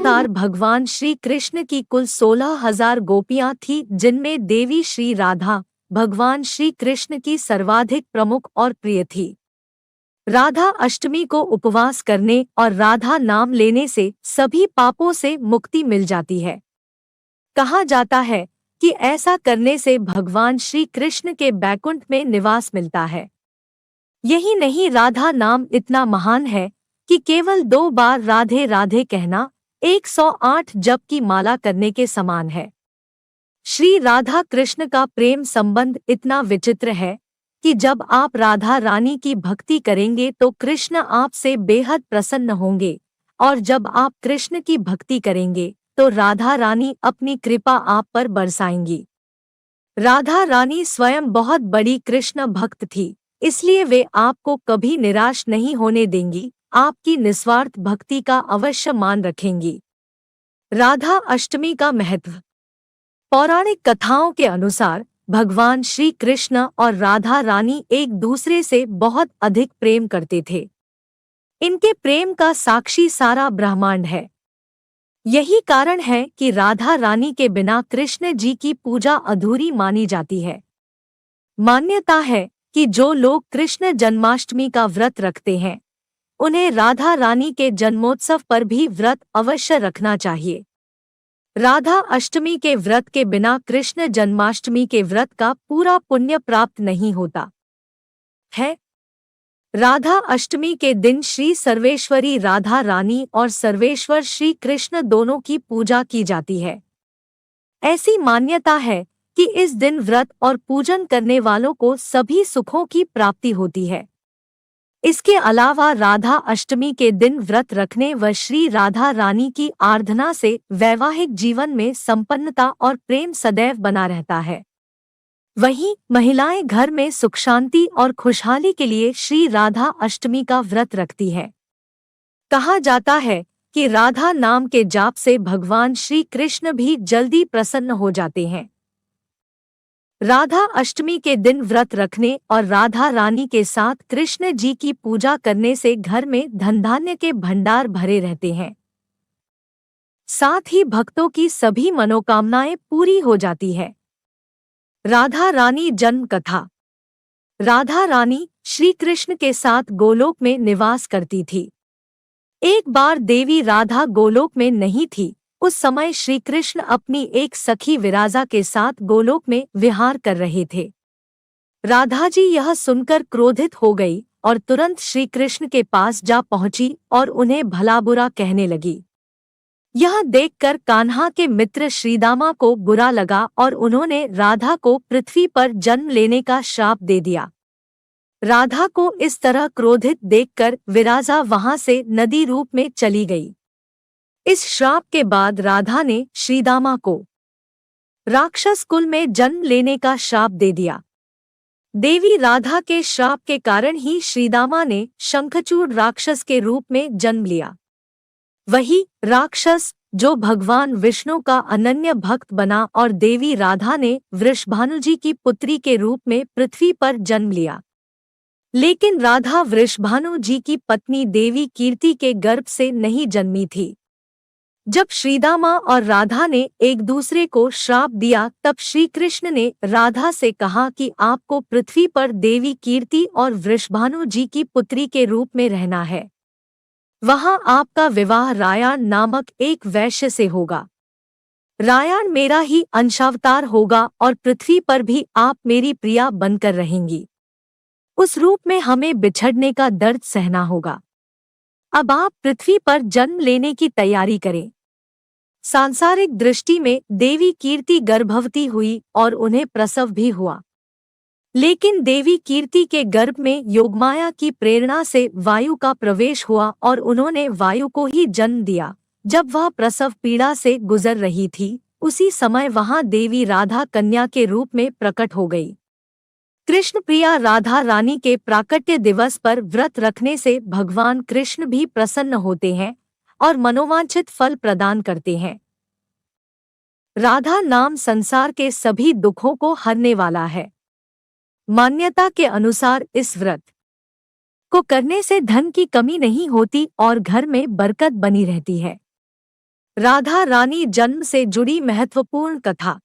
अवतार भगवान श्री कृष्ण की कुल 16,000 गोपियां थीं, जिनमें देवी श्री राधा भगवान श्री कृष्ण की सर्वाधिक प्रमुख और प्रिय थी। राधा अष्टमी को उपवास करने और राधा नाम लेने से सभी पापों से मुक्ति मिल जाती है। कहा जाता है कि ऐसा करने से भगवान श्री कृष्ण के बैकुंठ में निवास मिलता है। यही नहीं, राधा नाम इतना महान है कि केवल 2 बार राधे राधे कहना 108 जप की माला करने के समान है। श्री राधा कृष्ण का प्रेम संबंध इतना विचित्र है कि जब आप राधा रानी की भक्ति करेंगे तो कृष्ण आपसे बेहद प्रसन्न होंगे, और जब आप कृष्ण की भक्ति करेंगे तो राधा रानी अपनी कृपा आप पर बरसाएंगी। राधा रानी स्वयं बहुत बड़ी कृष्ण भक्त थी, इसलिए वे आपको कभी निराश नहीं होने देंगी, आपकी निस्वार्थ भक्ति का अवश्य मान रखेंगी। राधा अष्टमी का महत्व। पौराणिक कथाओं के अनुसार भगवान श्री कृष्ण और राधा रानी एक दूसरे से बहुत अधिक प्रेम करते थे। इनके प्रेम का साक्षी सारा ब्रह्मांड है। यही कारण है कि राधा रानी के बिना कृष्ण जी की पूजा अधूरी मानी जाती है। मान्यता है कि जो लोग कृष्ण जन्माष्टमी का व्रत रखते हैं, उन्हें राधा रानी के जन्मोत्सव पर भी व्रत अवश्य रखना चाहिए। राधा अष्टमी के व्रत के बिना कृष्ण जन्माष्टमी के व्रत का पूरा पुण्य प्राप्त नहीं होता है। राधा अष्टमी के दिन श्री सर्वेश्वरी राधा रानी और सर्वेश्वर श्री कृष्ण दोनों की पूजा की जाती है। ऐसी मान्यता है कि इस दिन व्रत और पूजन करने वालों को सभी सुखों की प्राप्ति होती है। इसके अलावा राधा अष्टमी के दिन व्रत रखने व श्री राधा रानी की आराधना से वैवाहिक जीवन में संपन्नता और प्रेम सदैव बना रहता है। वहीं महिलाएं घर में सुख शांति और खुशहाली के लिए श्री राधा अष्टमी का व्रत रखती है। कहा जाता है कि राधा नाम के जाप से भगवान श्री कृष्ण भी जल्दी प्रसन्न हो जाते हैं। राधा अष्टमी के दिन व्रत रखने और राधा रानी के साथ कृष्ण जी की पूजा करने से घर में धन धान्य के भंडार भरे रहते हैं। साथ ही भक्तों की सभी मनोकामनाएं पूरी हो जाती है। राधा रानी जन्म कथा। राधा रानी श्री कृष्ण के साथ गोलोक में निवास करती थी। एक बार देवी राधा गोलोक में नहीं थी। उस समय श्री कृष्ण अपनी एक सखी विराजा के साथ गोलोक में विहार कर रहे थे। राधा जी यह सुनकर क्रोधित हो गई और तुरंत श्री कृष्ण के पास जा पहुंची और उन्हें भला बुरा कहने लगी। यह देखकर कान्हा के मित्र श्रीदामा को बुरा लगा और उन्होंने राधा को पृथ्वी पर जन्म लेने का श्राप दे दिया। राधा को इस तरह क्रोधित देखकर विराजा वहां से नदी रूप में चली गई। इस श्राप के बाद राधा ने श्रीदामा को राक्षस कुल में जन्म लेने का श्राप दे दिया। देवी राधा के श्राप के कारण ही श्रीदामा ने शंखचूड़ राक्षस के रूप में जन्म लिया। वही राक्षस जो भगवान विष्णु का अनन्य भक्त बना और देवी राधा ने वृषभानुजी की पुत्री के रूप में पृथ्वी पर जन्म लिया। लेकिन राधा वृषभानु जी की पत्नी देवी कीर्ति के गर्भ से नहीं जन्मी थी। जब श्रीदामा और राधा ने एक दूसरे को श्राप दिया, तब श्री कृष्ण ने राधा से कहा कि आपको पृथ्वी पर देवी कीर्ति और वृषभानु जी की पुत्री के रूप में रहना है। वहां आपका विवाह रायान नामक एक वैश्य से होगा। रायान मेरा ही अंशावतार होगा और पृथ्वी पर भी आप मेरी प्रिया बनकर रहेंगी। उस रूप में हमें बिछड़ने का दर्द सहना होगा। अब आप पृथ्वी पर जन्म लेने की तैयारी करें। सांसारिक दृष्टि में देवी कीर्ति गर्भवती हुई और उन्हें प्रसव भी हुआ। लेकिन देवी कीर्ति के गर्भ में योगमाया की प्रेरणा से वायु का प्रवेश हुआ और उन्होंने वायु को ही जन्म दिया। जब वह प्रसव पीड़ा से गुजर रही थी, उसी समय वहां देवी राधा कन्या के रूप में प्रकट हो गई। कृष्ण प्रिया राधा रानी के प्राकट्य दिवस पर व्रत रखने से भगवान कृष्ण भी प्रसन्न होते हैं और मनोवांछित फल प्रदान करते हैं। राधा नाम संसार के सभी दुखों को हरने वाला है। मान्यता के अनुसार इस व्रत को करने से धन की कमी नहीं होती और घर में बरकत बनी रहती है। राधा रानी जन्म से जुड़ी महत्वपूर्ण कथा।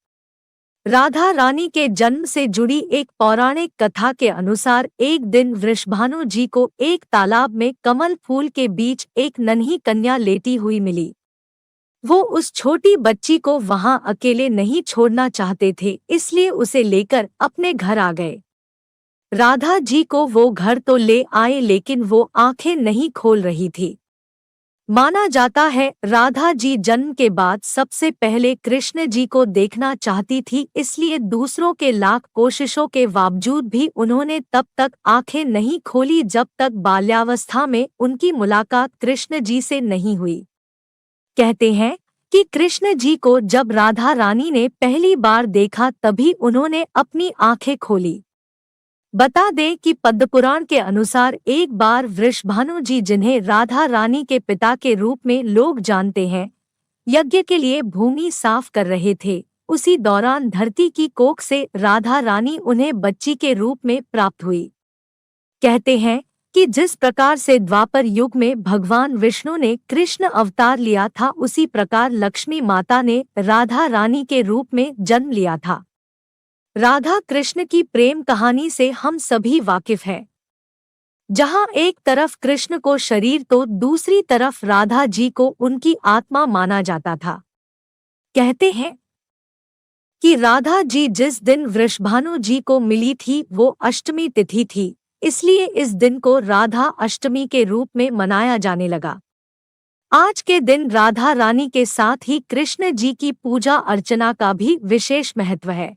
राधा रानी के जन्म से जुड़ी एक पौराणिक कथा के अनुसार एक दिन वृषभानु जी को एक तालाब में कमल फूल के बीच एक नन्ही कन्या लेटी हुई मिली। वो उस छोटी बच्ची को वहां अकेले नहीं छोड़ना चाहते थे, इसलिए उसे लेकर अपने घर आ गए। राधा जी को वो घर तो ले आए, लेकिन वो आंखें नहीं खोल रही थी। माना जाता है राधा जी जन्म के बाद सबसे पहले कृष्ण जी को देखना चाहती थी, इसलिए दूसरों के लाख कोशिशों के बावजूद भी उन्होंने तब तक आंखें नहीं खोली जब तक बाल्यावस्था में उनकी मुलाकात कृष्ण जी से नहीं हुई। कहते हैं कि कृष्ण जी को जब राधा रानी ने पहली बार देखा तभी उन्होंने अपनी आंखें खोली। बता दें कि पद्मपुराण के अनुसार एक बार वृषभानु जी, जिन्हें राधा रानी के पिता के रूप में लोग जानते हैं, यज्ञ के लिए भूमि साफ कर रहे थे। उसी दौरान धरती की कोख से राधा रानी उन्हें बच्ची के रूप में प्राप्त हुई। कहते हैं कि जिस प्रकार से द्वापर युग में भगवान विष्णु ने कृष्ण अवतार लिया था, उसी प्रकार लक्ष्मी माता ने राधा रानी के रूप में जन्म लिया था। राधा कृष्ण की प्रेम कहानी से हम सभी वाकिफ हैं, जहां एक तरफ कृष्ण को शरीर तो दूसरी तरफ राधा जी को उनकी आत्मा माना जाता था। कहते हैं कि राधा जी जिस दिन वृषभानु जी को मिली थी वो अष्टमी तिथि थी, इसलिए इस दिन को राधा अष्टमी के रूप में मनाया जाने लगा। आज के दिन राधा रानी के साथ ही कृष्ण जी की पूजा अर्चना का भी विशेष महत्व है।